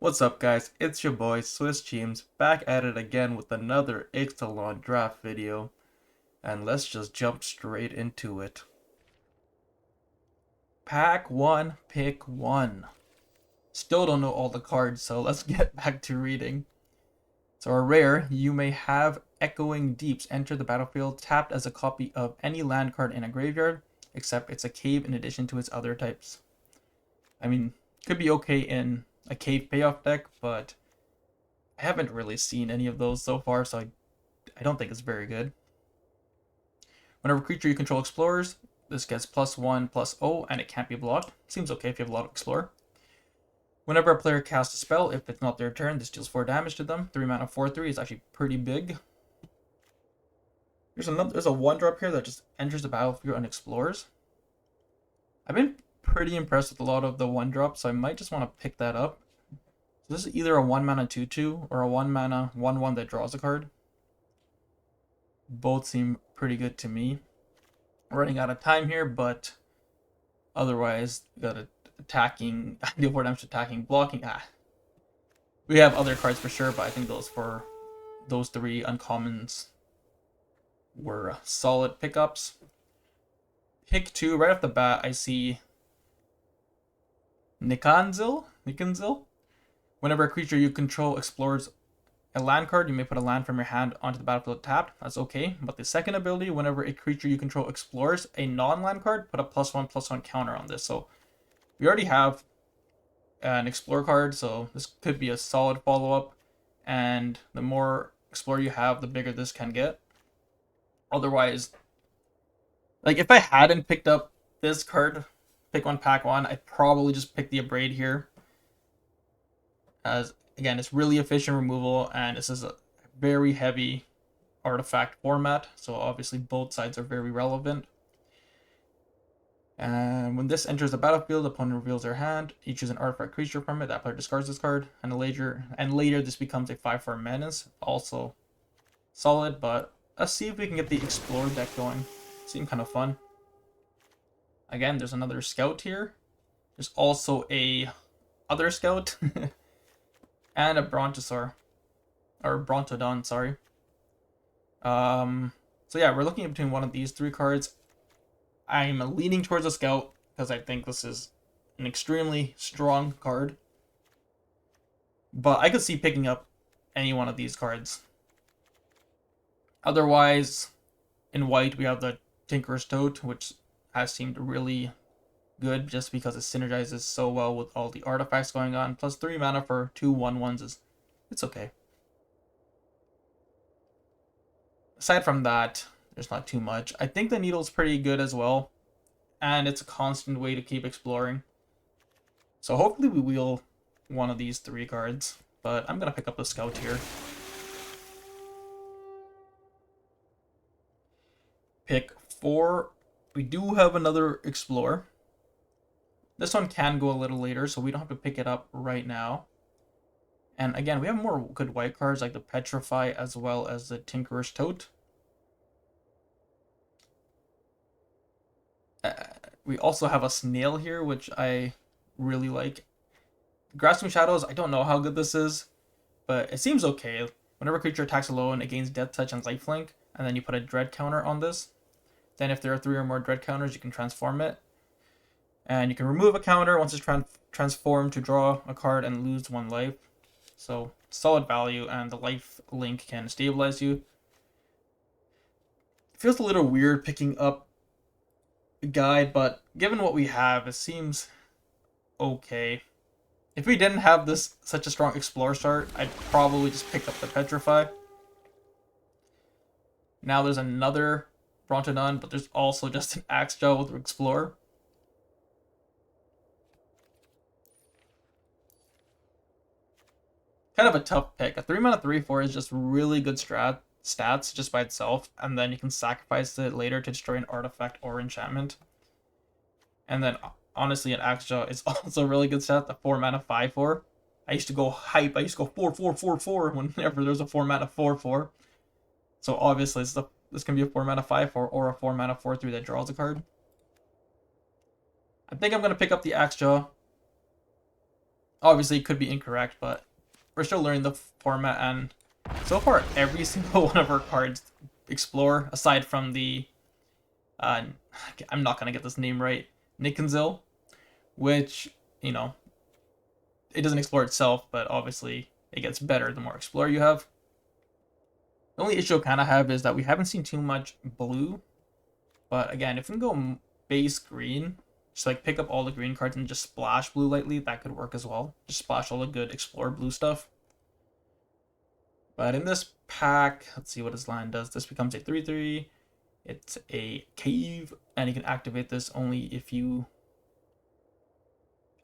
What's up guys, it's your boy Swiss Cheems back at it again with another Ixalan draft video, and let's just jump straight into it. Pack 1, pick 1. Still don't know all the cards, so let's get back to reading. So a rare, you may have Echoing Deeps enter the battlefield tapped as a copy of any land card in a graveyard, except it's a cave in addition to its other types. I mean, could be okay in a cave payoff deck, but I haven't really seen any of those so far, so I don't think it's very good. Whenever a creature you control explores, this gets +1/+0, and it can't be blocked. Seems okay if you have a lot of explore. Whenever a player casts a spell, if it's not their turn, this deals 4 damage to them. 3 mana 4/3 is actually pretty big. There's a 1-drop here that just enters the battlefield and explores. I've been pretty impressed with a lot of the 1-drops, so I might just want to pick that up. So this is either a 1 mana 2/2 or a 1 mana 1/1 that draws a card. Both seem pretty good to me. We're running out of time here, but otherwise, we got attacking, deal 4 damage attacking, blocking. We have other cards for sure, but I think those 3 uncommons were solid pickups. Pick 2, right off the bat, I see Nikanzil. Whenever a creature you control explores a land card, you may put a land from your hand onto the battlefield tapped. That's okay. But the second ability, whenever a creature you control explores a non-land card, put a +1/+1 counter on this. So we already have an explore card, so this could be a solid follow-up. And the more explore you have, the bigger this can get. Otherwise, like if I hadn't picked up this card, pick 1, pack 1, I'd probably just pick the Abrade here. As again, it's really efficient removal, and this is a very heavy artifact format, so obviously both sides are very relevant. And when this enters the battlefield, the opponent reveals their hand. You choose an artifact creature from it. That player discards this card, and later this becomes a 5/4 menace. Also solid, but let's see if we can get the explore deck going. Seems kind of fun. Again, there's another scout here. There's also a other scout. And a Brontosaur. Or Brontodon, sorry. So yeah, we're looking between one of these 3 cards. I'm leaning towards a Scout, because I think this is an extremely strong card. But I could see picking up any one of these cards. Otherwise, in white, we have the Tinker's Tote, which has seemed really good just because it synergizes so well with all the artifacts going on. Plus 3 mana for 2 1/1s it's okay. Aside from that, there's not too much. I think the needle's pretty good as well, and it's a constant way to keep exploring. So hopefully we wheel one of these 3 cards, but I'm gonna pick up the scout here. Pick 4. We do have another explorer. This one can go a little later, so we don't have to pick it up right now. And again, we have more good white cards like the Petrify as well as the Tinker's Tote. We also have a Snail here, which I really like. Grasping Shadows, I don't know how good this is, but it seems okay. Whenever a creature attacks alone, it gains Death Touch and Lifelink, and then you put a Dread counter on this. Then if there are 3 or more Dread counters, you can transform it. And you can remove a counter once it's transformed to draw a card and lose 1 life. So solid value, and the life link can stabilize you. It feels a little weird picking up a guide, but given what we have, it seems okay. If we didn't have such a strong Explorer start, I'd probably just pick up the Petrify. Now there's another Brontodon, but there's also just an Axejaw with Explorer. Kind of a tough pick. A 3 mana 3/4 is just really good stats just by itself, and then you can sacrifice it later to destroy an artifact or enchantment. And then honestly, an Axejaw is also a really good stat. The 4 mana 5/4. I used to go hype. I used to go 4/4/4/4 whenever there's a 4 mana 4/4. So obviously this can be a 4 mana 5/4 or a 4 mana 4/3 that draws a card. I think I'm gonna pick up the Axejaw. Obviously, it could be incorrect, but we're still learning the format, and so far, every single one of our cards explore, aside from the, I'm not going to get this name right, Nikonzil, which, you know, it doesn't explore itself, but obviously it gets better the more explore you have. The only issue I kind of have is that we haven't seen too much blue, but again, if we can go base green, just like pick up all the green cards and just splash blue lightly, that could work as well. Just splash all the good explore blue stuff. But in this pack, let's see what his land does. This becomes a 3/3. It's a cave, and you can activate this only if you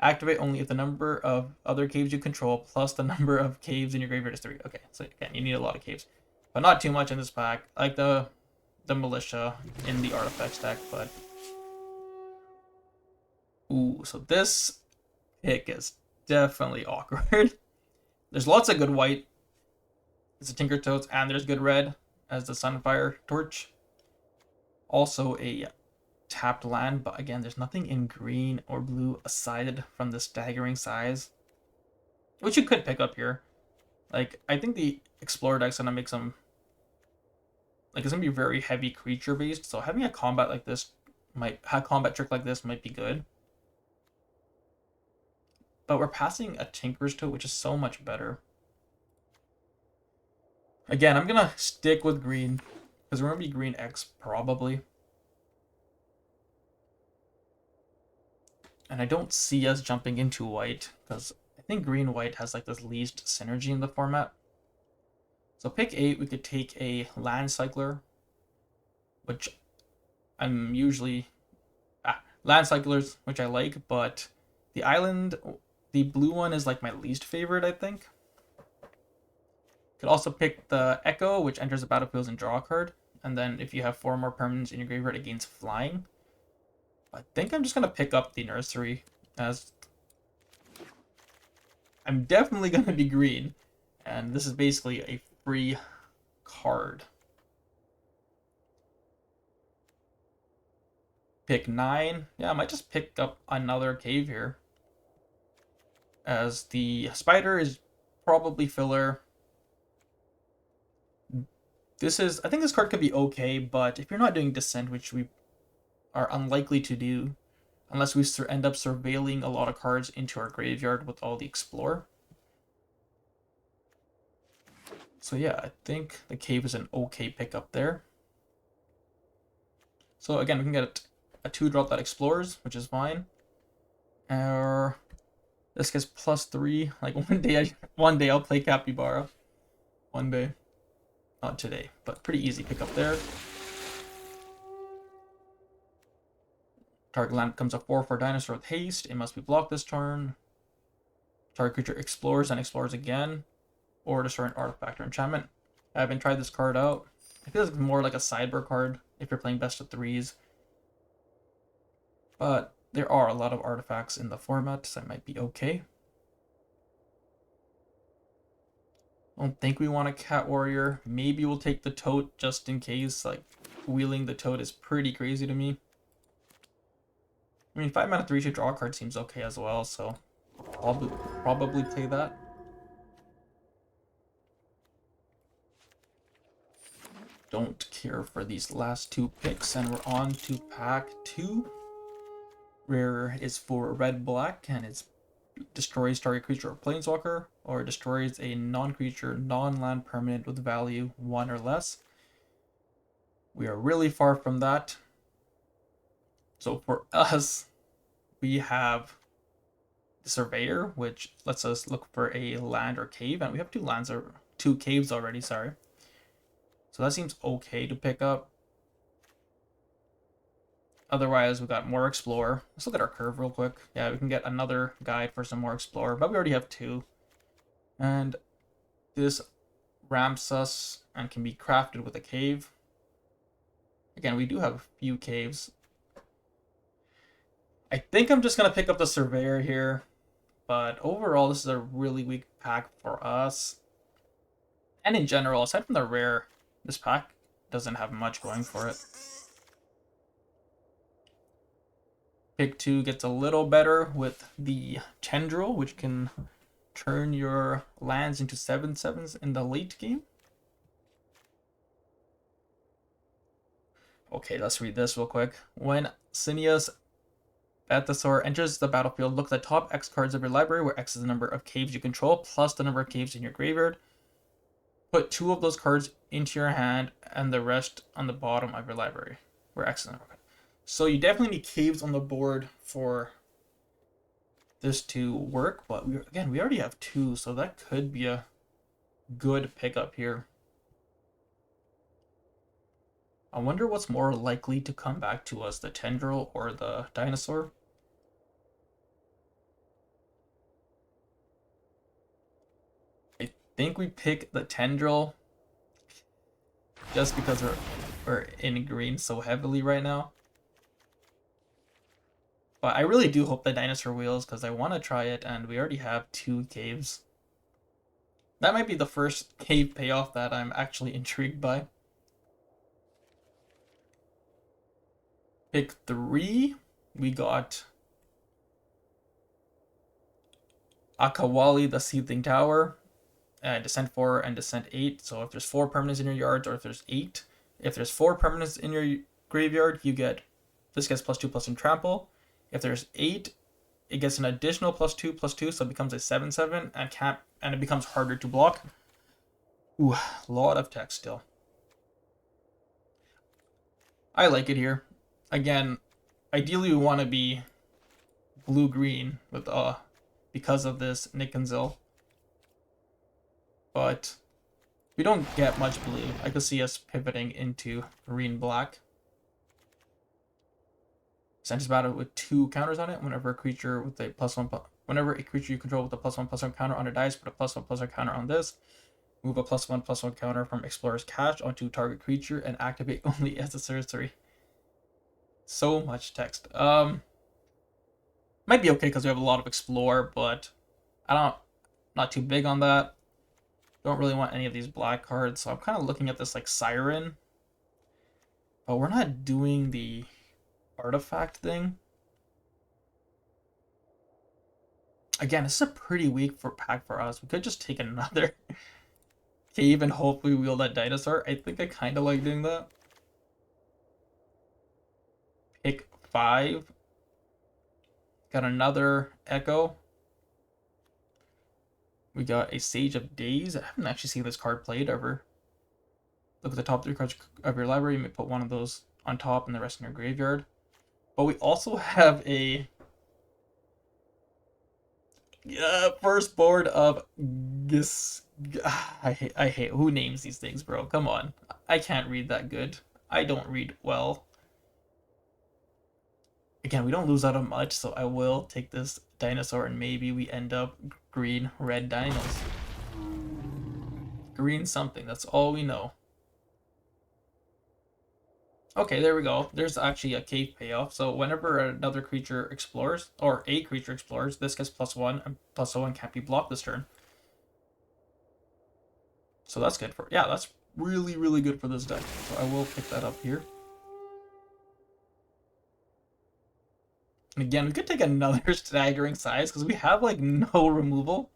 activate only if the number of other caves you control plus the number of caves in your graveyard is 3. Okay, so again, you need a lot of caves, but not too much in this pack. I like the militia in the artifacts deck, but ooh, so this pick is definitely awkward. There's lots of good white. There's a Timecodes, and there's good red as the Sunfire Torch. Also a tapped land, but again, there's nothing in green or blue aside from the staggering size, which you could pick up here. Like, I think the Explorer deck's gonna make some, like, it's gonna be very heavy creature based, so having a combat like this combat trick like this might be good. But we're passing a Tinker's Toe, which is so much better. Again, I'm gonna stick with green, because we're gonna be green X probably. And I don't see us jumping into white, because I think green-white has like this least synergy in the format. So pick 8, we could take a land cycler, which I'm usually... land cyclers, which I like, but the island, the blue one is like my least favorite, I think. Could also pick the Echo, which enters the battlefield and draw a card. And then if you have 4 more permanents in your graveyard, it gains flying. I think I'm just going to pick up the nursery, as I'm definitely going to be green. And this is basically a free card. Pick 9. Yeah, I might just pick up another cave here, as the spider is probably filler. I think this card could be okay, but if you're not doing Descent, which we are unlikely to do, unless we end up surveilling a lot of cards into our graveyard with all the Explore. So yeah, I think the cave is an okay pickup there. So again, we can get a 2-drop that explores, which is fine. Or this gets +3. Like one day I'll play Capybara. One day. Not today, but pretty easy pickup there. Target land becomes a 4/4 dinosaur with haste. It must be blocked this turn. Target creature explores and explores again, or destroy an artifact or enchantment. I haven't tried this card out. I feel like it's more like a sideboard card if you're playing best of 3s. But there are a lot of artifacts in the format, so it might be okay. I don't think we want a Cat Warrior. Maybe we'll take the Tote just in case. Like, wheeling the Tote is pretty crazy to me. I mean, 5 mana 3/2 draw card seems okay as well, so I'll probably play that. Don't care for these last 2 picks, and we're on to pack 2. Rare is for red-black, and it's destroys target creature or planeswalker, or destroys a non-creature, non-land permanent with value 1 or less. We are really far from that. So for us, we have the Surveyor, which lets us look for a land or cave, and we have 2 caves already, sorry. So that seems okay to pick up. Otherwise, we got more Explorer. Let's look at our curve real quick. Yeah, we can get another guide for some more Explorer, but we already have 2. And this ramps us and can be crafted with a cave. Again, we do have a few caves. I think I'm just going to pick up the Surveyor here, but overall, this is a really weak pack for us. And in general, aside from the rare, this pack doesn't have much going for it. Pick 2 gets a little better with the Tendril, which can turn your lands into 7/7s in the late game. Okay, let's read this real quick. When Cineas Bathosaur enters the battlefield, look at the top X cards of your library, where X is the number of caves you control, plus the number of caves in your graveyard. Put 2 of those cards into your hand, and the rest on the bottom of your library, where X is the number. So you definitely need caves on the board for this to work, but we already have 2, so that could be a good pickup here. I wonder what's more likely to come back to us, the Tendril or the Dinosaur. I think we pick the Tendril just because we're in green so heavily right now. But I really do hope the Dinosaur wheels, because I want to try it, and we already have 2 caves. That might be the first cave payoff that I'm actually intrigued by. Pick 3, we got Akawali, the Seething Tower, Descent 4 and Descent 8. So if there's 4 permanents in your yards, or if there's 8, if there's 4 permanents in your graveyard, you get, this gets +2/+2 trample. If there's 8, it gets an additional +2/+2, so it becomes a 7/7 and it becomes harder to block. Ooh, a lot of text still. I like it here. Again, ideally we want to be blue-green with because of this Nick and Zill. But we don't get much blue. I could see us pivoting into green-black. Sends battle with 2 counters on it. Whenever a creature with a whenever a creature you control with a +1/+1 counter on a dice, put a +1/+1 counter on this. Move a +1/+1 counter from Explorer's Cache onto target creature and activate only as a sorcery. So much text. Might be okay because we have a lot of Explore, but not too big on that. Don't really want any of these black cards, so I'm kind of looking at this like Siren. But we're not doing the artifact thing. Again, this is a pretty weak pack for us. We could just take another cave and hopefully wheel that Dinosaur. I think I kind of like doing that. Pick 5. Got another Echo. We got a Sage of Days. I haven't actually seen this card played ever. Look at the top 3 cards of your library. You may put one of those on top and the rest in your graveyard. But we also have a first board of I hate who names these things, bro. Come on. I can't read that good. I don't read well. Again, we don't lose out on much, so I will take this Dinosaur and maybe we end up green-red dinos. Green something, that's all we know. Okay, there we go. There's actually a cave payoff. So whenever another creature explores, or a creature explores, this gets +1, and +1 can't be blocked this turn. So that's good for, yeah, that's really, really good for this deck. So I will pick that up here. And again, we could take another Staggering Size, because we have, like, no removal.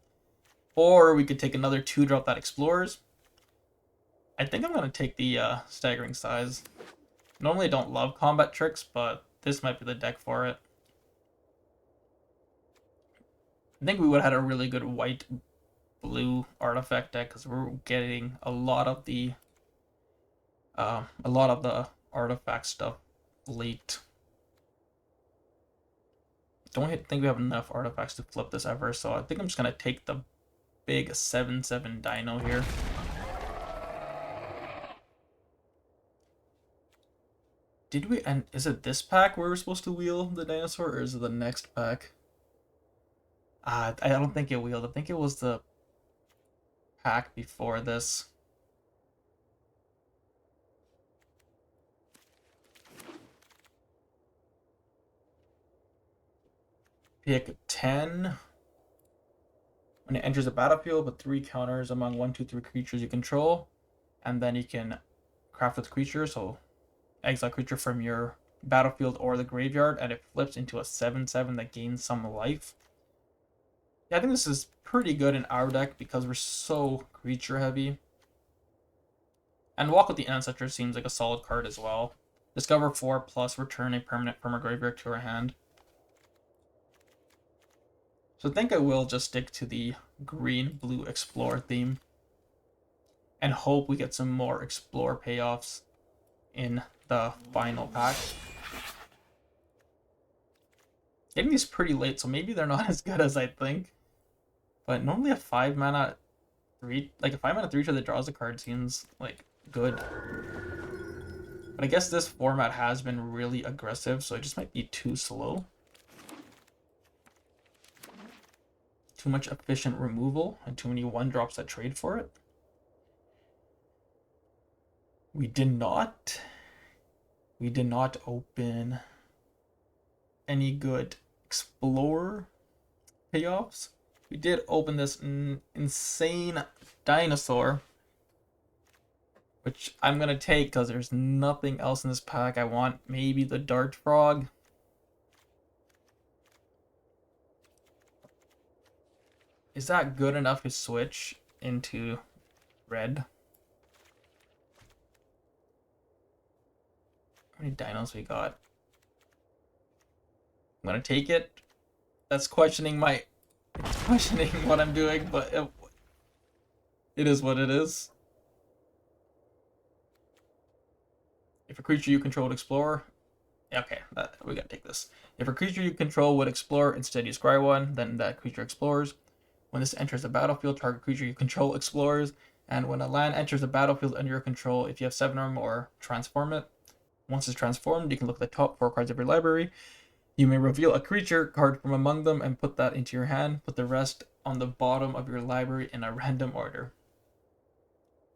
Or we could take another 2-drop that explores. I think I'm going to take the Staggering Size. Normally I don't love combat tricks, but this might be the deck for it. I think we would have had a really good white-blue artifact deck, because we're getting a lot of the artifact stuff leaked. Don't think we have enough artifacts to flip this ever, so I think I'm just going to take the big 7/7 dino here. Did we, and is it this pack where we're supposed to wheel the Dinosaur, or is it the next pack? I don't think it wheeled. I think it was the pack before this. Pick 10. When it enters the battlefield, put 3 counters among 1, 2, 3 creatures you control. And then you can craft with creature, so exile creature from your battlefield or the graveyard, and it flips into a 7/7 that gains some life. Yeah, I think this is pretty good in our deck because we're so creature heavy. And Walk with the Ancestor seems like a solid card as well. Discover 4 plus return a permanent from our graveyard to our hand. So I think I will just stick to the green-blue Explore theme and hope we get some more Explore payoffs in the final pack. Getting these pretty late, so maybe they're not as good as I think. But normally a 5 mana 3, like a 5 mana 3 that draws a card seems like good. But I guess this format has been really aggressive, so it just might be too slow. Too much efficient removal and too many 1-drops that trade for it. We did not open any good Explorer payoffs. We did open this insane dinosaur, which I'm going to take because there's nothing else in this pack. I want maybe the Dart Frog. Is that good enough to switch into red? How many dinos we got? I'm going to take it. That's questioning what I'm doing, but it is what it is. If a creature you control would explore, okay, we gotta take this. If a creature you control would explore, instead you scry one, then that creature explores. When this enters the battlefield, target creature you control explores. And when a land enters the battlefield under your control, if you have 7 or more, transform it. Once it's transformed, you can look at the top 4 cards of your library. You may reveal a creature card from among them and put that into your hand. Put the rest on the bottom of your library in a random order.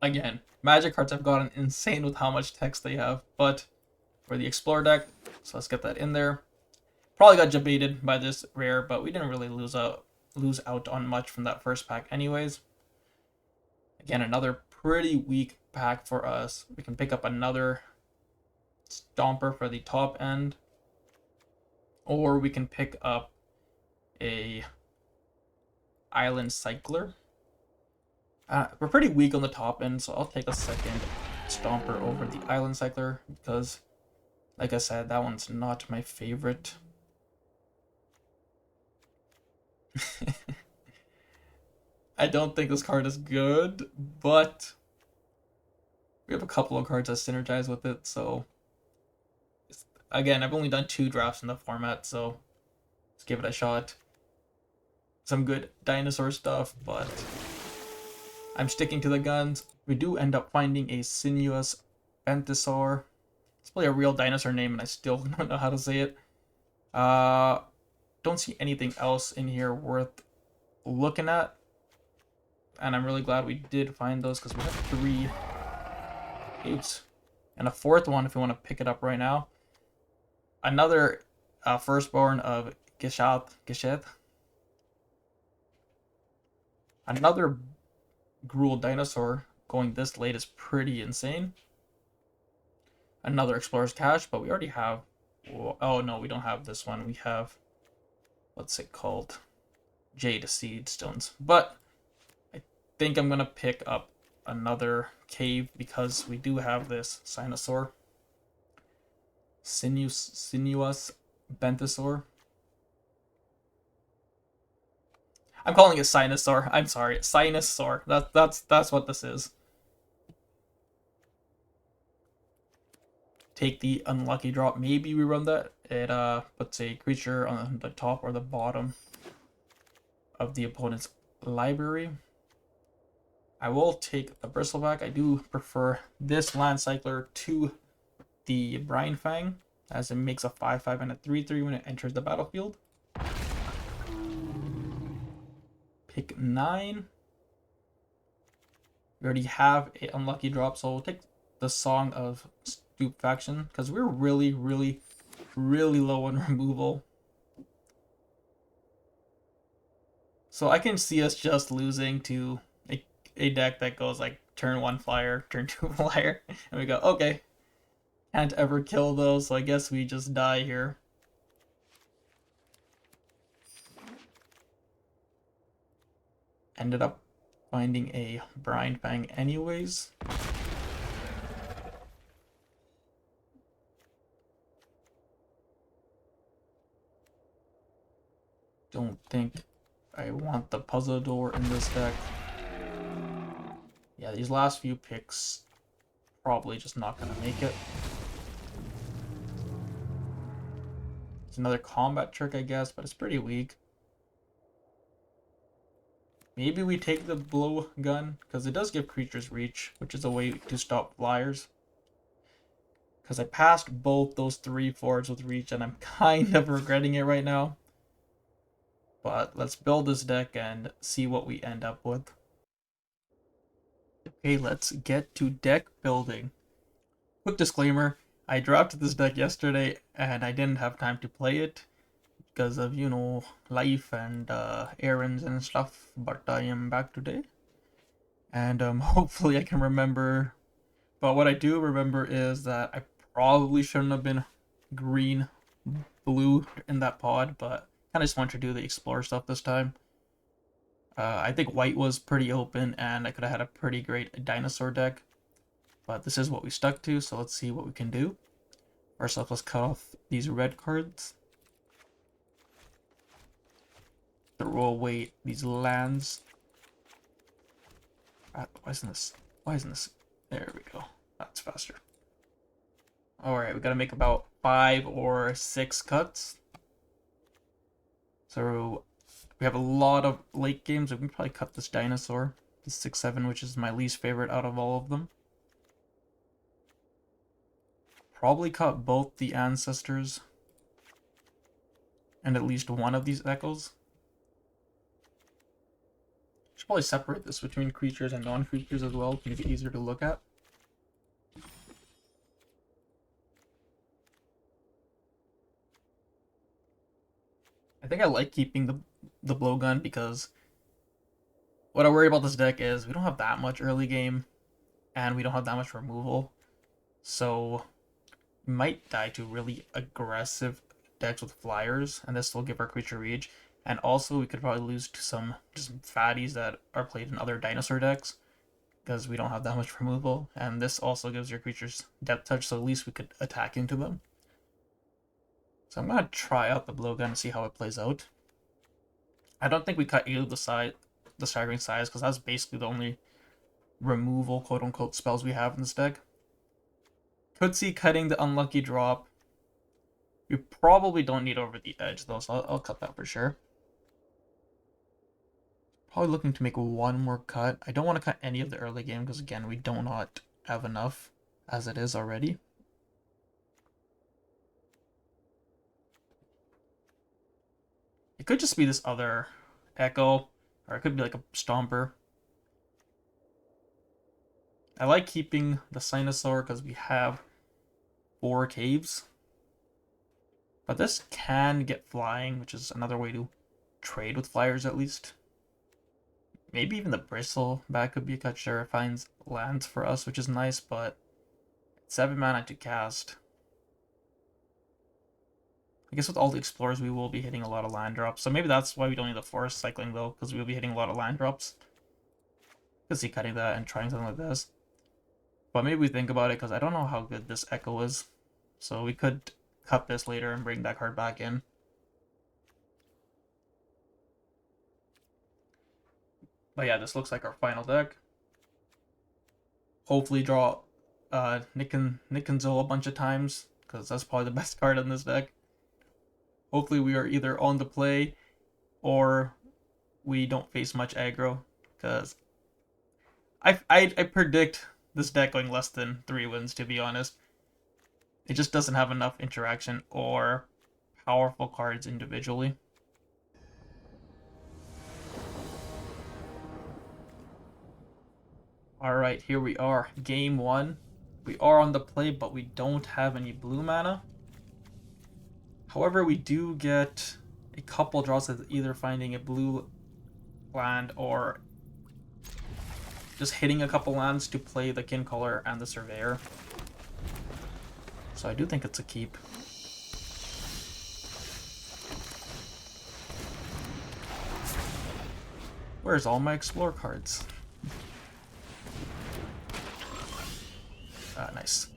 Again, Magic cards have gotten insane with how much text they have, but for the Explore deck, so let's get that in there. Probably got debated by this rare, but we didn't really lose out on much from that first pack anyways. Again, another pretty weak pack for us. We can pick up another Stomper for the top end, or we can pick up a Island Cycler. We're pretty weak on the top end, so I'll take a second Stomper over the Island Cycler because, like I said, that one's not my favorite. I don't think this card is good, but we have a couple of cards that synergize with it, so again, I've only done 2 drafts in the format, so let's give it a shot. Some good dinosaur stuff, but I'm sticking to the guns. We do end up finding a Sinuous Bentosaur. It's probably a real dinosaur name, and I still don't know how to say it. Don't see anything else in here worth looking at. And I'm really glad we did find those because we have 3 apes. And a 4th one if we want to pick it up right now. Another firstborn of Geshet. Another Gruul dinosaur going this late is pretty insane. Another Explorer's Cache, but we already have... Oh no, we don't have this one. We have... What's it called? Jade Seed Stones. But I think I'm going to pick up another cave because we do have this Sinusaur. Sinuous Bentosaur. I'm calling it Sinusaur. I'm sorry, Sinusaur. That's what this is. Take the unlucky drop. Maybe we run that. It puts a creature on the top or the bottom of the opponent's library. I will take the Bristleback. I do prefer this Land Cycler to the Brine Fang, as it makes a 5/5 and a 3/3 when it enters the battlefield. Pick 9. We already have an unlucky drop, so we'll take the Song of Stupefaction because we're really low on removal. So I can see us just losing to a deck that goes like turn 1 flyer, turn 2 flyer, and we go, okay, Can't ever kill those, so I guess we just die here. Ended up finding a Brine Fang anyways. Don't think I want the puzzle door in this deck. Yeah, these last few picks probably just not gonna make it. It's another combat trick, I guess, but it's pretty weak. Maybe we take the blow gun, because it does give creatures reach, which is a way to stop flyers. Because I passed both those 3/4s with reach, and I'm kind of regretting it right now. But let's build this deck and see what we end up with. Okay, let's get to deck building. Quick disclaimer, I drafted this deck yesterday, and I didn't have time to play it because of, you know, life and errands and stuff, but I am back today. And hopefully I can remember. But what I do remember is that I probably shouldn't have been green, blue in that pod, but I just want to do the explore stuff this time. I think white was pretty open, and I could have had a pretty great dinosaur deck. But this is what we stuck to, so let's see what we can do. First off, let's cut off these red cards. Throw away these lands. Why isn't this? Why isn't this? There we go. That's faster. Alright, we gotta make about 5 or 6 cuts. So we have a lot of late games. We can probably cut this dinosaur, the 6/7, which is my least favorite out of all of them. Probably cut both the ancestors and at least one of these echoes. Should probably separate this between creatures and non-creatures as well to make it easier to look at. I think I like keeping the blowgun because what I worry about this deck is we don't have that much early game and we don't have that much removal. So we might die to really aggressive decks with flyers, and this will give our creature reach. And also, we could probably lose to some just fatties that are played in other dinosaur decks because we don't have that much removal. And this also gives your creatures depth touch, so at least we could attack into them. So I'm gonna try out the blowgun and see how it plays out. I don't think we cut either the staggering size, because that's basically the only removal quote unquote spells we have in this deck. Could see cutting the unlucky drop. We probably don't need over the edge though, so I'll cut that for sure. Probably looking to make one more cut. I don't want to cut any of the early game because again, we do not have enough as it is already. It could just be this other echo, or it could be like a stomper. I like keeping the Sinosaur because we have 4 caves. But this can get flying, which is another way to trade with flyers at least. Maybe even the Bristleback could be a cut. Sure, it finds lands for us, which is nice, but 7 mana to cast. I guess with all the explorers, we will be hitting a lot of land drops. So maybe that's why we don't need the forest cycling though, because we'll be hitting a lot of land drops. Could see cutting that and trying something like this. But maybe we think about it, because I don't know how good this echo is. So we could cut this later and bring that card back in. But yeah, this looks like our final deck. Hopefully draw Nick and Zol a bunch of times, because that's probably the best card in this deck. Hopefully we are either on the play or we don't face much aggro, because I predict this deck going less than 3 wins, to be honest. It just doesn't have enough interaction or powerful cards individually. Alright, here we are. Game 1. We are on the play, but we don't have any blue mana. However, we do get a couple draws of either finding a blue land or just hitting a couple lands to play the Kincaller and the Surveyor. So I do think it's a keep. Where's all my explore cards? Nice.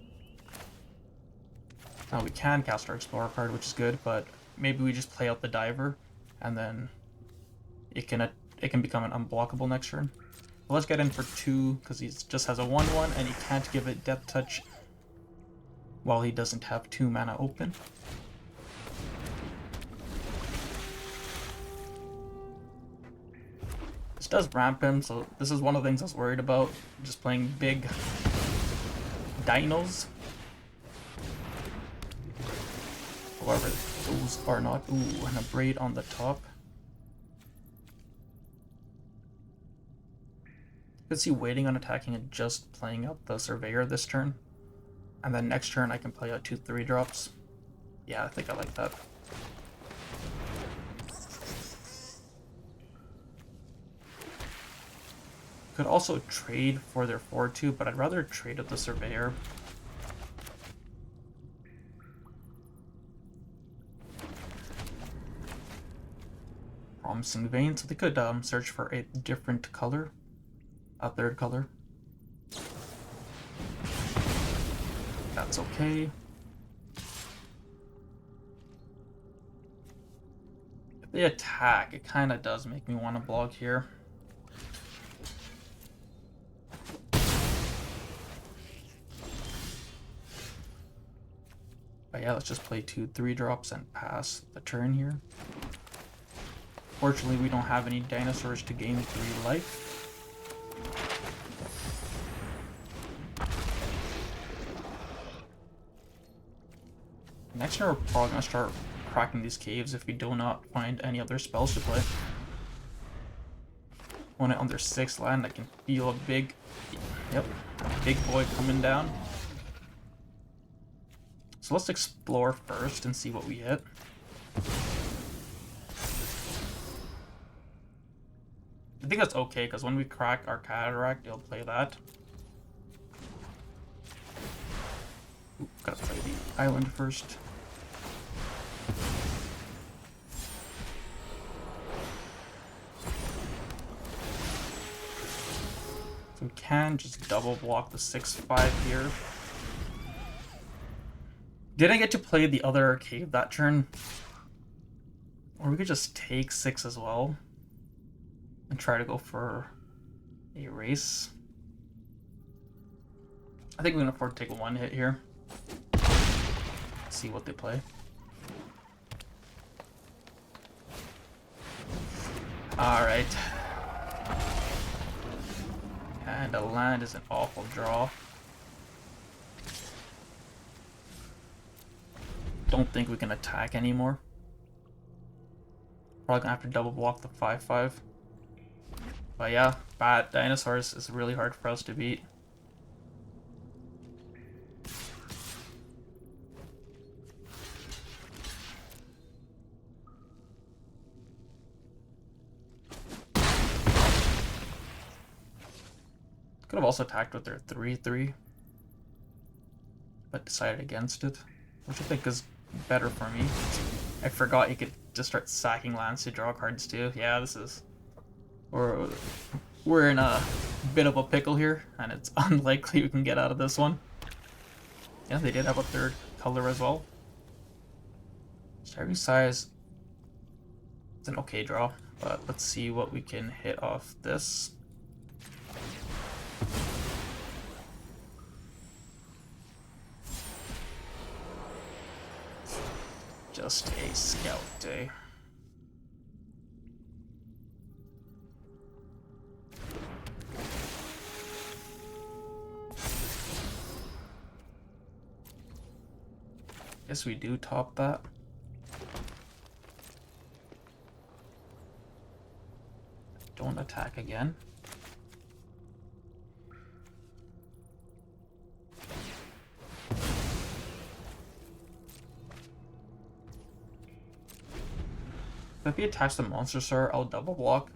Now we can cast our explorer card, which is good, but maybe we just play out the diver, and then it can become an unblockable next turn. But let's get in for 2, because he just has a 1/1, and he can't give it Death Touch while he doesn't have 2 mana open. This does ramp him, so this is one of the things I was worried about, just playing big dinos. However, those are not... Ooh, and a braid on the top. Could see waiting on attacking and just playing out the Surveyor this turn. And then next turn I can play out 2 3-drops. Yeah, I think I like that. Could also trade for their 4/2, but I'd rather trade with the Surveyor. Promising Vein, so they could search for a different color. A 3rd color. That's okay. If they attack, it kind of does make me want to block here. But yeah, let's just play 2 3-drops and pass the turn here. Fortunately, we don't have any dinosaurs to gain 3 life. Next turn, we're probably going to start cracking these caves if we do not find any other spells to play. When on their 6th land, I can feel a big boy coming down. So let's explore first and see what we hit. I think that's okay, because when we crack our Cataract, it'll play that. Ooh, gotta play the island first. So we can just double block the 6/5 here. Didn't get to play the other cave that turn. Or we could just take 6 as well. And try to go for a race. I think we can afford to take 1 hit here. See what they play. Alright. And a land is an awful draw. Don't think we can attack anymore. Probably gonna have to double block the 5/5. But yeah, bad dinosaurs is really hard for us to beat. Could have also attacked with their 3/3, but decided against it, which I think is better for me. I forgot you could just start sacking lands to draw cards too. Yeah, this is... We're in a bit of a pickle here, and it's unlikely we can get out of this one. Yeah, they did have a 3rd color as well. Starving Size is an okay draw, but let's see what we can hit off this. Just a scout day. Guess we do top that. Don't attack again. If he attacks the monster sir, I'll double block.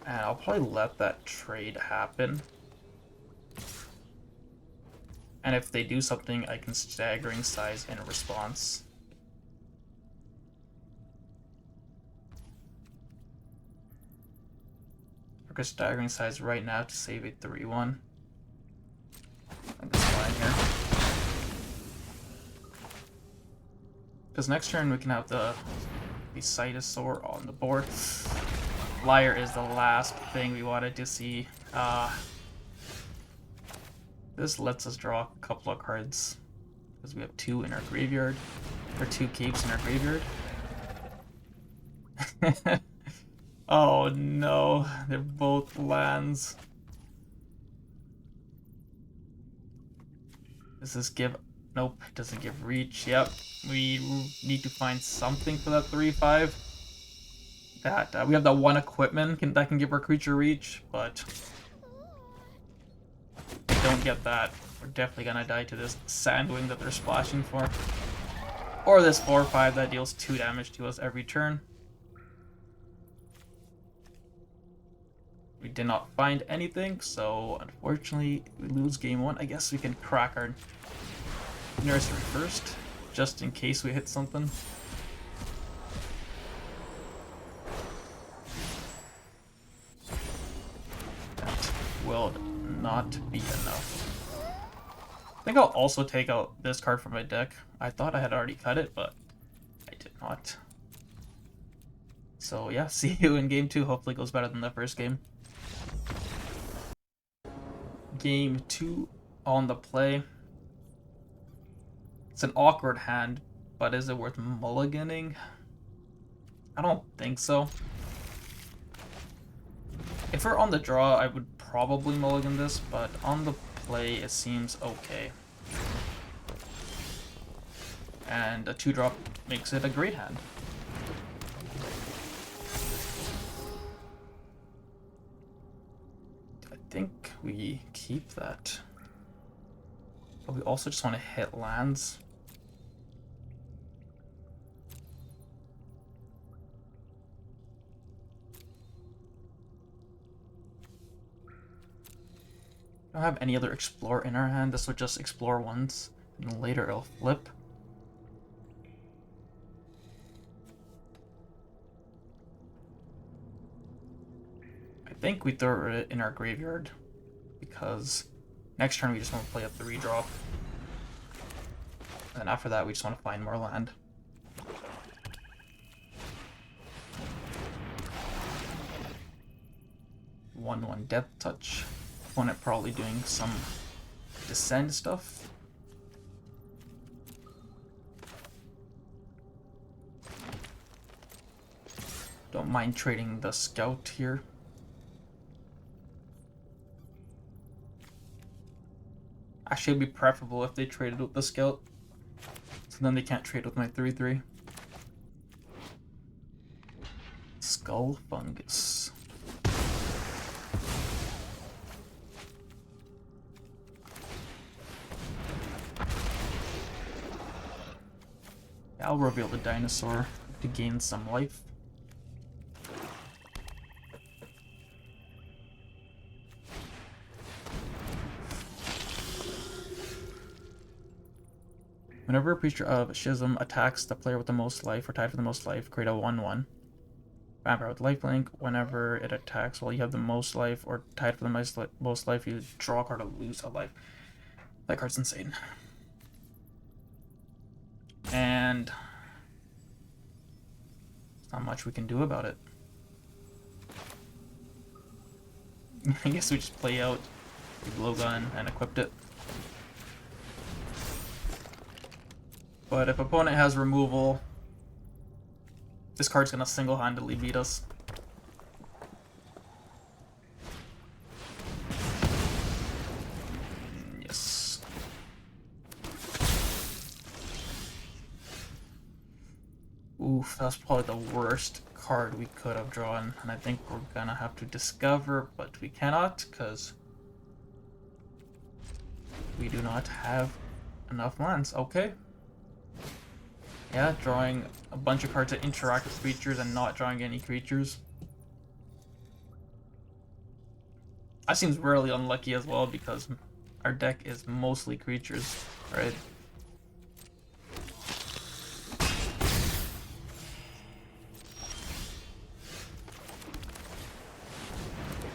And I'll probably let that trade happen. And if they do something, I can staggering size in response. We're going staggering size right now to save a 3-1. I think that's fine here. Because next turn we can have the Cytosaur on the board. Liar is the last thing we wanted to see. This lets us draw a couple of cards because we have 2 in our graveyard, or 2 capes in our graveyard. Oh no, they're both lands. Does this give... Nope, it doesn't give reach. Yep, we need to find something for that 3/5. That we have that 1 equipment that can give our creature reach, but if we don't get that, we're definitely gonna die to this Sandwing that they're splashing for. Or this 4/5 that deals 2 damage to us every turn. We did not find anything, so unfortunately we lose game 1. I guess we can crack our nursery first, just in case we hit something. That will not be enough. I think I'll also take out this card from my deck. I thought I had already cut it, but I did not. So yeah, see you in game 2. Hopefully it goes better than the first game. Game 2 on the play. It's an awkward hand, but is it worth mulliganing? I don't think so. If we're on the draw, I would probably mulligan this, but on the play, it seems okay. And a 2-drop makes it a great hand. I think we keep that. But we also just want to hit lands. We don't have any other explore in our hand. This would just explore once, and later it'll flip. I think we throw it in our graveyard because next turn we just want to play a 3-drop. And then after that we just want to find more land. One Death Touch. Opponent probably doing some descend stuff. Don't mind trading the Scout here. Actually, it'd be preferable if they traded with the Scout. So then they can't trade with my 3/3. Skull Fungus. I'll reveal the dinosaur to gain some life. Whenever a creature of Schism attacks the player with the most life or tied for the most life, create a 1/1. Vampire with lifelink. Whenever it attacks while you have the most life or tied for the most life, you draw a card or lose a life. That card's insane. And there's not much we can do about it. I guess we just play out the blowgun and equipped it. But if opponent has removal, this card's gonna single-handedly beat us. Yes. Oof, that's probably the worst card we could have drawn, and I think we're gonna have to discover, but we cannot, because we do not have enough lands. Okay. Yeah, drawing a bunch of cards that interact with creatures and not drawing any creatures. That seems really unlucky as well because our deck is mostly creatures, right?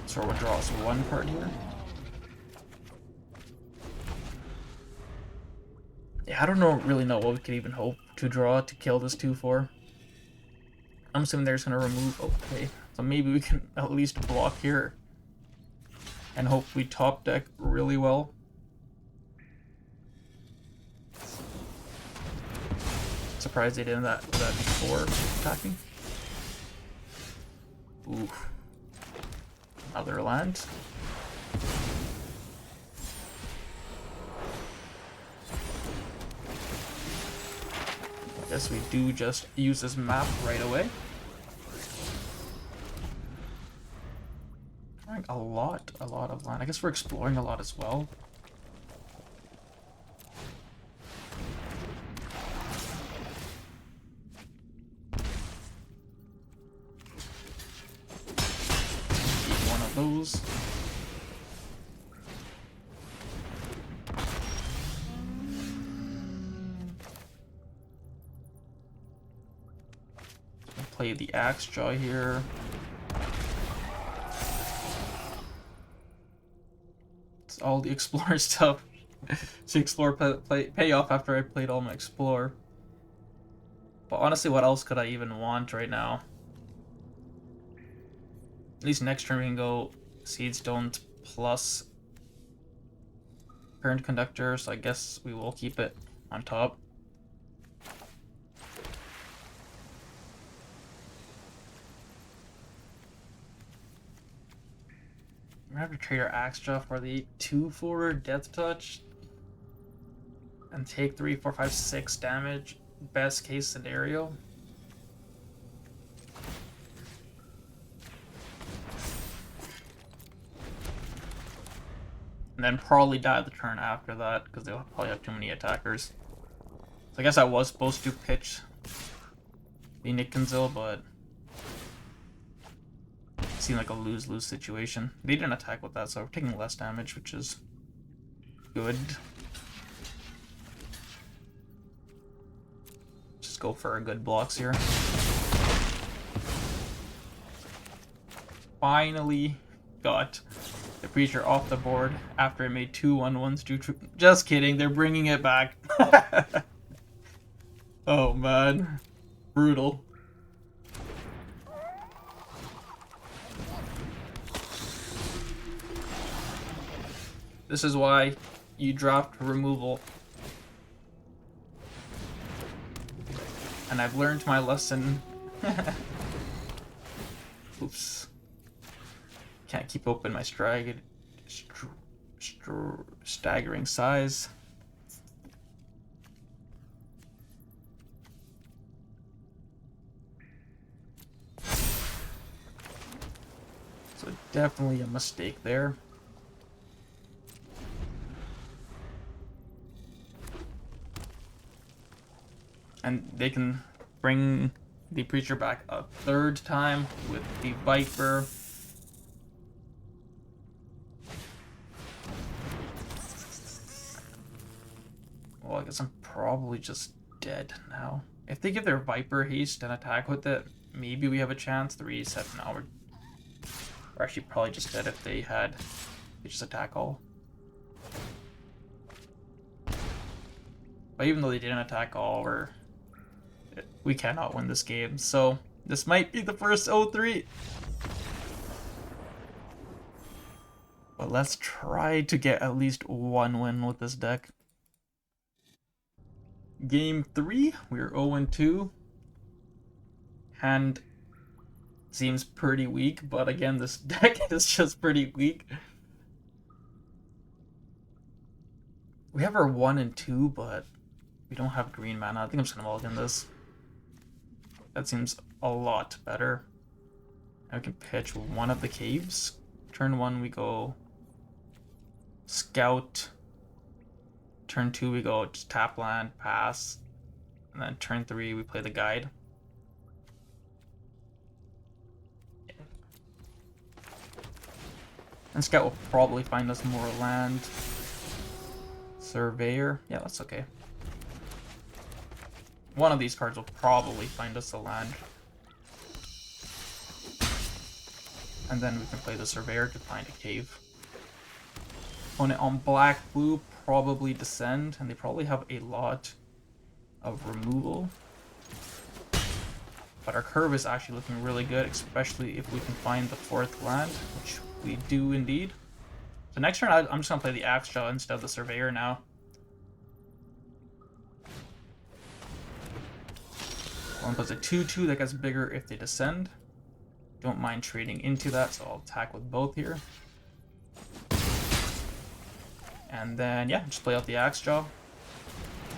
So we'll draw us one card here. Yeah, I don't really know what we could even hope to draw to kill this 2/4. I'm assuming they're just gonna remove. Okay, so maybe we can at least block here and hope we top deck really well. Surprised they did that before attacking. Ooh. Another land. I guess we do just use this map right away. Drawing a lot of land. I guess we're exploring a lot as well. Those. Play the Axe Jaw here. It's all the Explorer stuff. To explore pay off after I played all my Explore. But honestly, what else could I even want right now? At least next turn we can go Seedstones plus Current Conductor, so I guess we will keep it on top. We're gonna have to trade our Axe Jaw for the 2/4 Death Touch and take 3, 4, 5, 6 damage. Best case scenario. And then probably die the turn after that, because they'll probably have too many attackers. So I guess I was supposed to pitch the Nickenzil, but it seemed like a lose-lose situation. They didn't attack with that, so we're taking less damage, which is good. Just go for our good blocks here. Finally got the Preacher off the board after it made 2 1/1s. Just kidding, they're bringing it back. Oh man, brutal. This is why you dropped removal. And I've learned my lesson. Oops. Can't keep open my staggering size. So definitely a mistake there. And they can bring the Preacher back a 3rd time with the Viper. Well, I guess I'm probably just dead now. If they give their Viper haste and attack with it, maybe we have a chance. 3 set now. We're actually probably just dead if they just attack all. But even though they didn't attack all, we cannot win this game. So this might be the first 0-3. But let's try to get at least 1 win with this deck. Game 3, we're 0-2. Hand seems pretty weak, but again, this deck is just pretty weak. We have our 1 and 2, but we don't have green mana. I think I'm just gonna mulligan this. That seems a lot better. I can pitch one of the caves. Turn 1 we go Scout. Turn 2 we go just tap land, pass. And then turn 3 we play the Guide. And Scout will probably find us more land. Surveyor. Yeah, that's okay. One of these cards will probably find us a land. And then we can play the Surveyor to find a cave. Opponent on black, blue, probably Descend, and they probably have a lot of removal. But our curve is actually looking really good, especially if we can find the 4th land, which we do indeed. So next turn, I'm just going to play the Axe Jaw instead of the Surveyor now. One plays a 2/2 that gets bigger if they Descend. Don't mind trading into that, so I'll attack with both here. And then, yeah, just play out the Axe Jaw.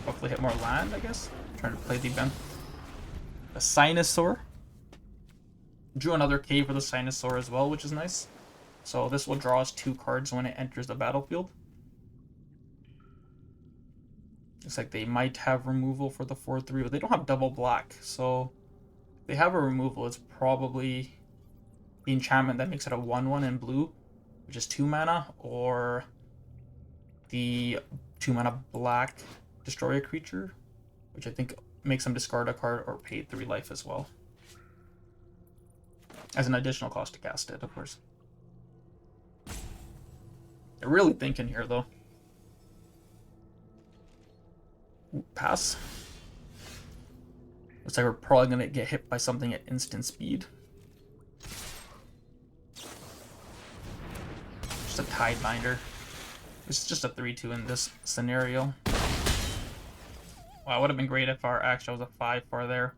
Hopefully hit more land, I guess. Trying to play the Sinosaur. Drew another cave for the Sinosaur as well, which is nice. So this will draw us 2 cards when it enters the battlefield. Looks like they might have removal for the 4/3, but they don't have double black. So if they have a removal, it's probably the enchantment that makes it a 1/1 in blue, which is 2 mana, or the 2 mana black destroy a creature, which I think makes them discard a card or pay 3 life as well. As an additional cost to cast it, of course. They're really thinking here, though. Ooh, pass. Looks like we're probably going to get hit by something at instant speed. Just a Tidebinder. It's just a 3/2 in this scenario. Wow, it would have been great if our Axe Jaw was a 5/4 there.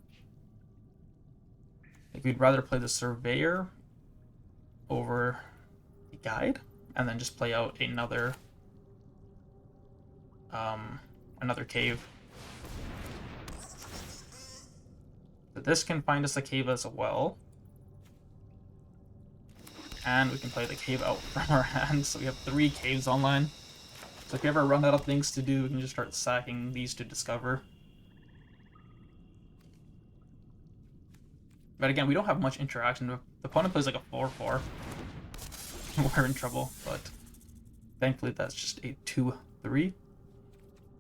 If we'd rather play the Surveyor over the Guide, and then just play out another cave. But this can find us a cave as well. And we can play the cave out from our hand, so we have 3 caves online. So if you ever run out of things to do, we can just start sacking these to discover. But again, we don't have much interaction. The opponent plays like a 4/4. We're in trouble, but thankfully that's just a 2/3.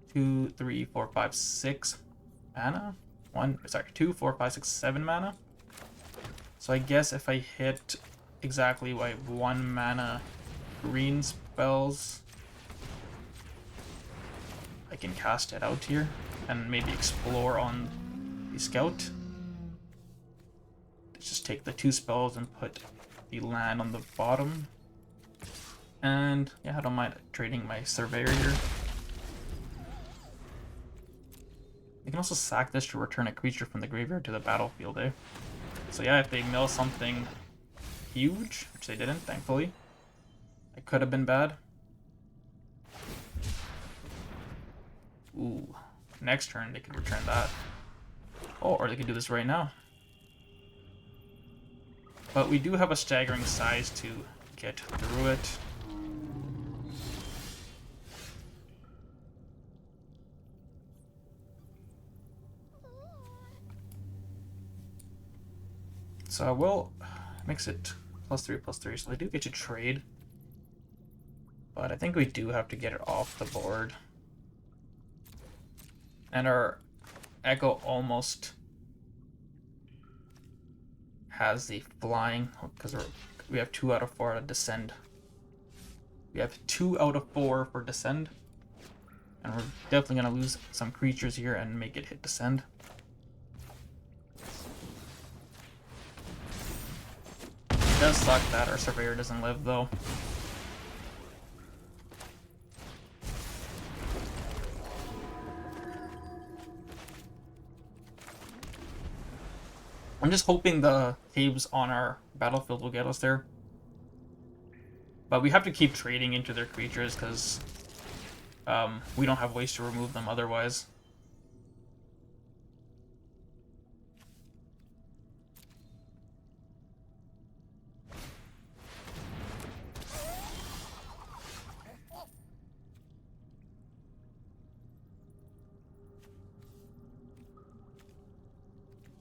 2, 3, 4, 5, 6 mana. 2, 4, 5, 6, 7 mana. So I guess if I hit exactly 1 mana green spells, I can cast it out here and maybe explore on the Scout. Let's just take the 2 spells and put the land on the bottom. And yeah, I don't mind trading my Surveyor here. They can also sack this to return a creature from the graveyard to the battlefield, eh? So yeah, if they mill something huge, which they didn't, thankfully, it could have been bad. Ooh, next turn they could return that. Oh, or they could do this right now. But we do have a staggering size to get through it. So I will mix it +3/+3, so I do get to trade. But I think we do have to get it off the board. And our Echo almost has the flying, because we have 2 out of 4 to Descend. We have 2 out of 4 for Descend. And we're definitely going to lose some creatures here and make it hit Descend. It does suck that our Surveyor doesn't live, though. I'm just hoping the caves on our battlefield will get us there. But we have to keep trading into their creatures because we don't have ways to remove them otherwise.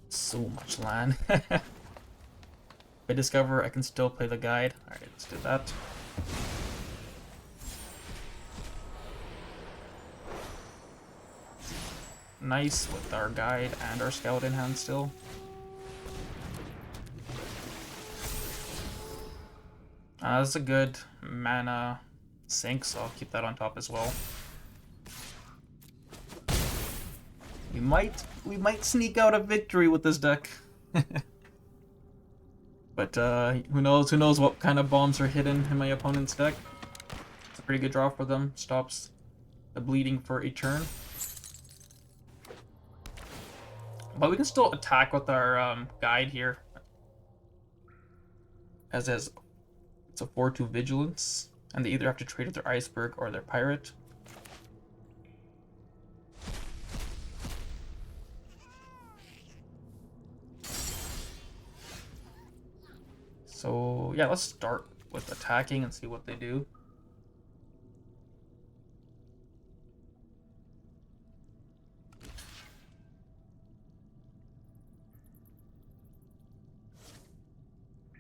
So much land. If I discover I can still play the Guide. Alright, let's do that. nice with our guide and our scout in hand still. That's a good mana sink, so I'll keep that on top as well. We might sneak out a victory with this deck. But who knows what kind of bombs are hidden in my opponent's deck. It's a pretty good draw for them. Stops the bleeding for a turn. But we can still attack with our guide here. As it's a 4/2 vigilance, and they either have to trade with their iceberg or their pirate. So yeah, let's start with attacking and see what they do.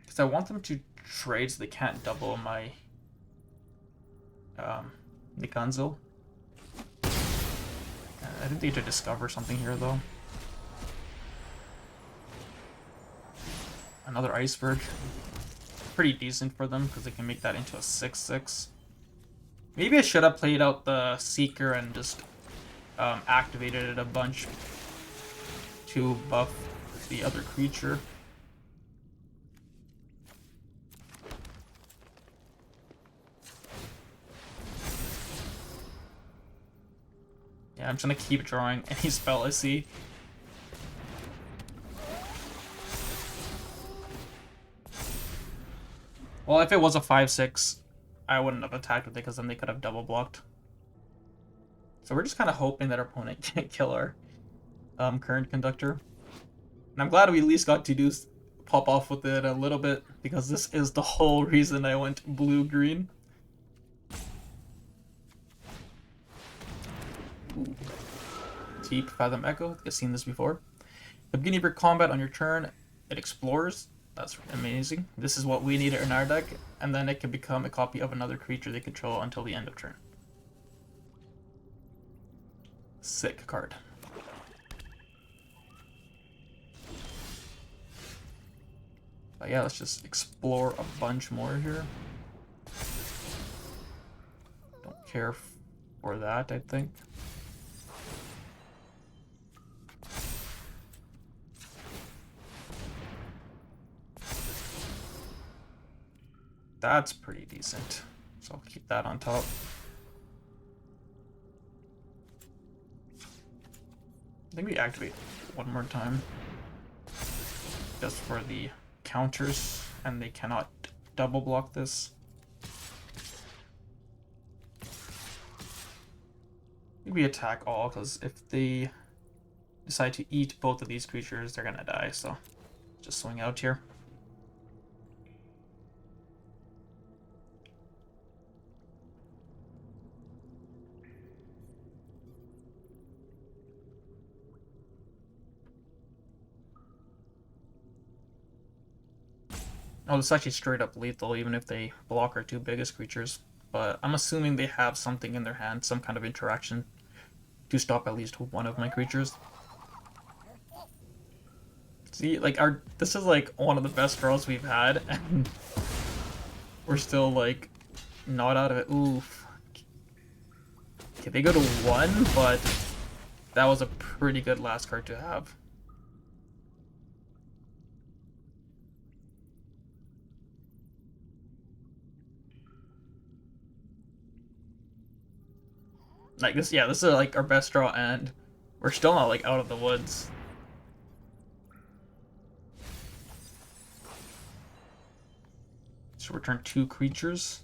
Because I want them to trade so they can't double my Nikanzo. I think they need to discover something here though. Another iceberg. Pretty decent for them because they can make that into a 6/6. Maybe I should have played out the Seeker and just activated it a bunch to buff the other creature. Yeah, I'm just gonna keep drawing any spell I see. Well, if it was a 5/6, I wouldn't have attacked with it because then they could have double blocked. So we're just kind of hoping that our opponent can't kill our current conductor. And I'm glad we at least got to pop off with it a little bit, because this is the whole reason I went blue-green. Deep Fathom Echo, I've seen this before. At the beginning of your combat on your turn, it explores. That's amazing. This is what we need in our deck, and then it can become a copy of another creature they control until the end of turn. Sick card. But yeah, let's just explore a bunch more here. Don't care for that, I think. That's pretty decent, so I'll keep that on top. I think we activate one more time, just for the counters, and they cannot double block this. We attack all, because if they decide to eat both of these creatures, they're gonna die, so just swing out here. Oh, this is actually straight up lethal, even if they block our two biggest creatures. But I'm assuming they have something in their hand, some kind of interaction, to stop at least one of my creatures. See, like, this is like one of the best draws we've had, and we're still like not out of it. Oof. Okay, they go to 1, but that was a pretty good last card to have. Like this, yeah, this is like our best draw, and we're still not like out of the woods. So return 2 creatures.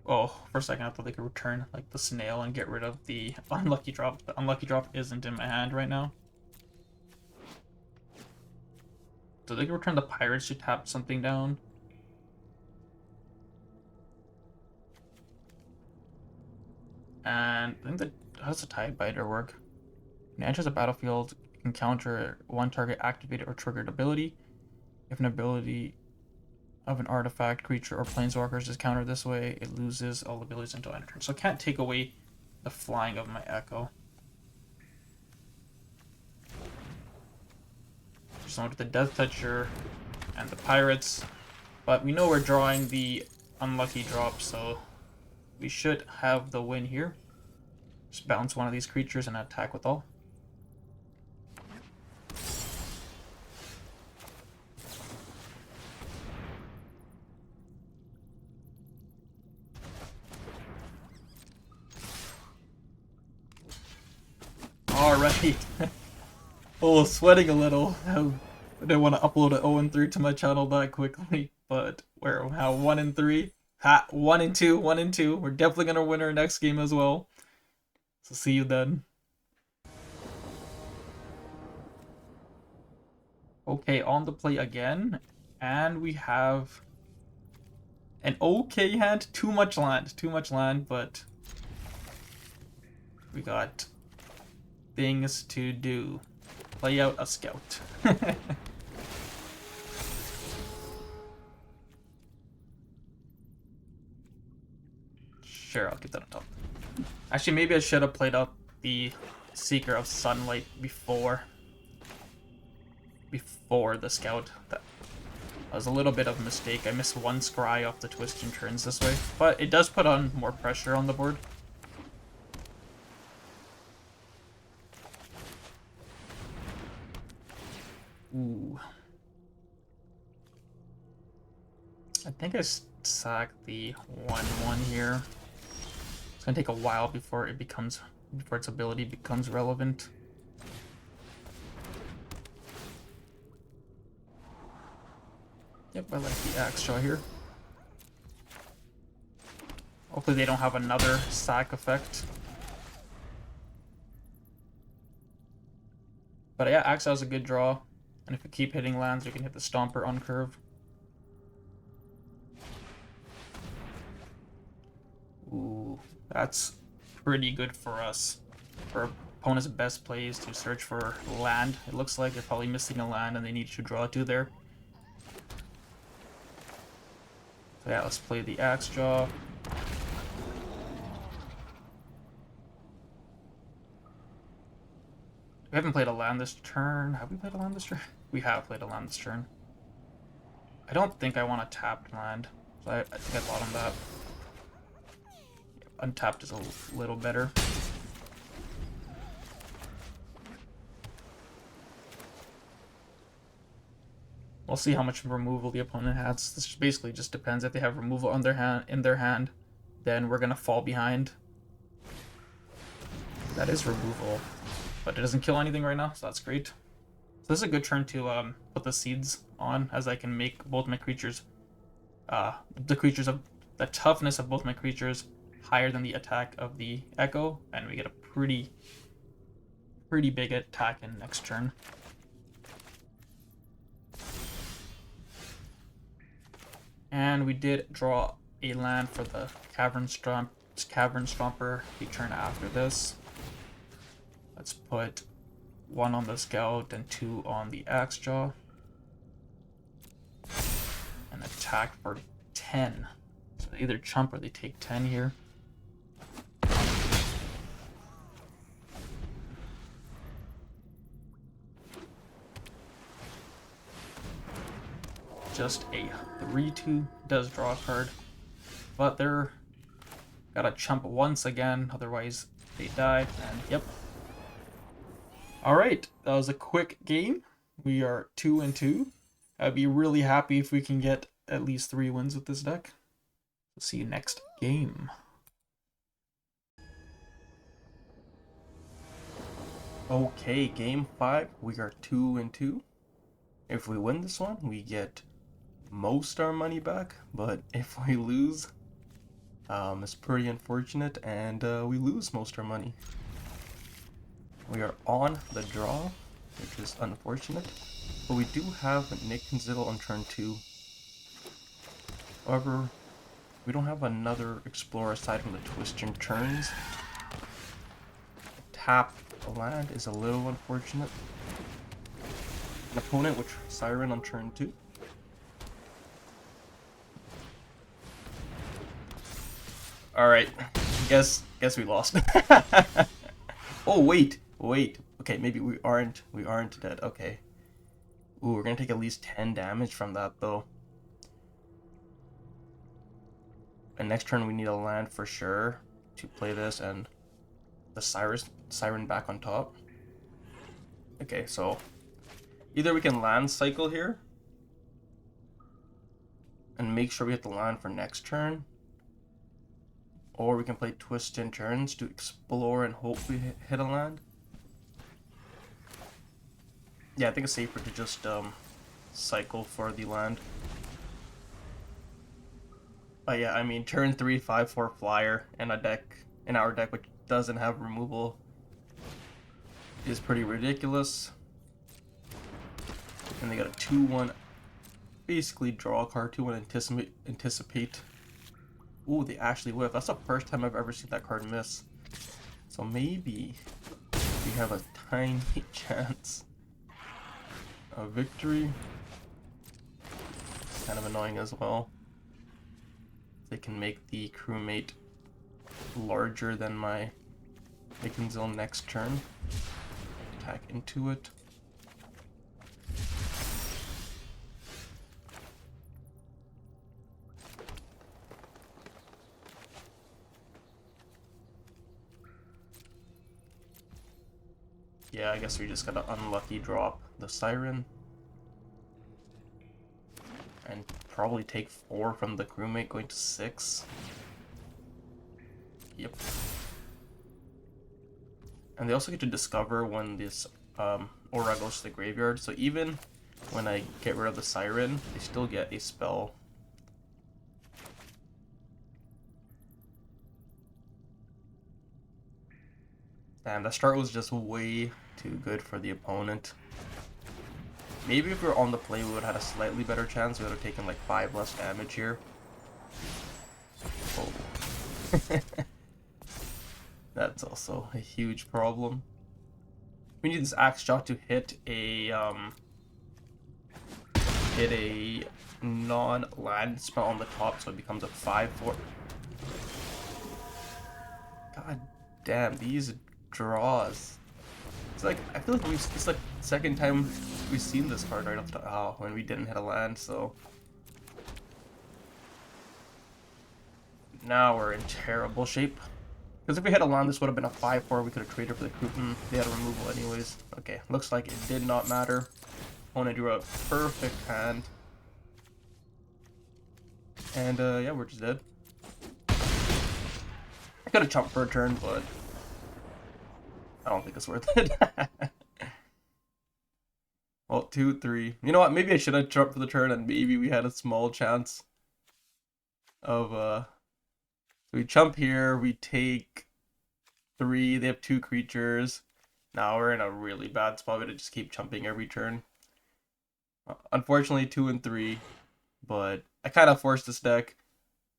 Oh, for a second I thought they could return like the snail and get rid of the unlucky drop. The unlucky drop isn't in my hand right now. So they can return the pirates to tap something down. And I think that how does a Tide Biter work? When it enters a battlefield, you can counter one target activated or triggered ability. If an ability of an artifact, creature, or planeswalkers is countered this way, it loses all abilities until end of turn. So I can't take away the flying of my Echo. someone with the Death Toucher and the Pirates. But we know we're drawing the unlucky drop, so we should have the win here. Just bounce one of these creatures and attack with all. Alright. Oh, sweating a little. I didn't want to upload an 0-3 to my channel that quickly, but we're now 1-3. 1-2, 1-2. We're definitely gonna win our next game as well. So see you then. Okay, on the play again, and we have an okay hand. Too much land, but we got things to do. Play out a scout. Sure, I'll get that on top. Actually, maybe I should have played up the Seeker of Sunlight before the scout. That was a little bit of a mistake. I missed one scry off the twist and turns this way, but it does put on more pressure on the board. Ooh. I think I sacked the 1/1 here. It's gonna take a while before its ability becomes relevant. Yep, I like the axe draw here. Hopefully they don't have another sack effect. But yeah, axe is a good draw. And if we keep hitting lands, we can hit the Stomper on curve. Ooh, that's pretty good for us. For opponent's best play is to search for land. It looks like they're probably missing a land and they need to draw 2 there. So yeah, let's play the axe draw. We haven't played a land this turn. Have we played a land this turn? We have played a land this turn. I don't think I want a tapped land. So I think I bottomed that. Untapped is a little better. We'll see how much removal the opponent has. This basically just depends. If they have removal on their hand, then we're gonna fall behind. That is removal, but it doesn't kill anything right now, so that's great. So this is a good turn to put the seeds on, as I can make both my creatures, the toughness of both my creatures higher than the attack of the Echo, and we get a pretty big attack in next turn. And we did draw a land for the Cavern Stomper the turn after this. Let's put 1 on the Scout and 2 on the Axe Jaw. And attack for 10. So they either chump or they take 10 here. Just a 3/2 does draw a card, but they're gotta chump once again, otherwise they die. And yep. All right, that was a quick game. We are 2-2. I'd be really happy if we can get at least 3 wins with this deck. We'll see you next game. Okay, game 5. We are 2-2. If we win this one, we get most our money back, but if we lose, it's pretty unfortunate, and we lose most our money. We are on the draw, which is unfortunate, but we do have Nick Considdle on turn 2. However, we don't have another explorer aside from the twist and turns. Tap a land is a little unfortunate. An opponent with Siren on turn 2. Alright, guess we lost. Oh wait. Okay, maybe we aren't dead. Okay. Ooh, we're gonna take at least 10 damage from that though. And next turn we need a land for sure to play this and the siren back on top. Okay, so either we can land cycle here and make sure we hit the land for next turn, or we can play twist in turns to explore and hope we hit a land. Yeah, I think it's safer to just cycle for the land. But yeah, I mean, turn 3, 5/4 flyer and a deck in our deck which doesn't have removal is pretty ridiculous. And they got a 2/1, basically draw a card, 2/1 anticipate. Ooh, they actually whiff. That's the first time I've ever seen that card miss. So maybe we have a tiny chance of victory. Kind of annoying as well. They can make the crewmate larger than my Mickenzill next turn. Attack into it. Yeah, I guess we just gotta unlucky drop the siren. And probably take 4 from the crewmate, going to 6. Yep. And they also get to discover when this aura goes to the graveyard, so even when I get rid of the siren, they still get a spell. Damn, that start was just way too good for the opponent. Maybe if we were on the play, we would have had a slightly better chance. We would have taken like 5 less damage here. Oh. That's also a huge problem. We need this axe shot to hit a non-land spell on the top, so it becomes a 5/4. God damn, these draws. It's like, I feel like it's like the second time we've seen this card right off the top, when we didn't hit a land, so now we're in terrible shape. Because if we hit a land, this would have been a 5/4. We could have traded for the Kruton. They had a removal anyways. Okay, looks like it did not matter. Opponent drew a perfect hand. And yeah, we're just dead. I could have jumped for a turn, but I don't think it's worth it. Well, 2, 3. You know what? Maybe I should have jumped for the turn, and maybe we had a small chance of So we jump here, we take 3, they have 2 creatures. Now we're in a really bad spot. We to just keep jumping every turn. Unfortunately, 2 and 3, but I kind of forced this deck.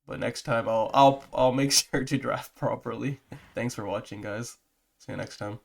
But next time I'll make sure to draft properly. Thanks for watching, guys. See you next time.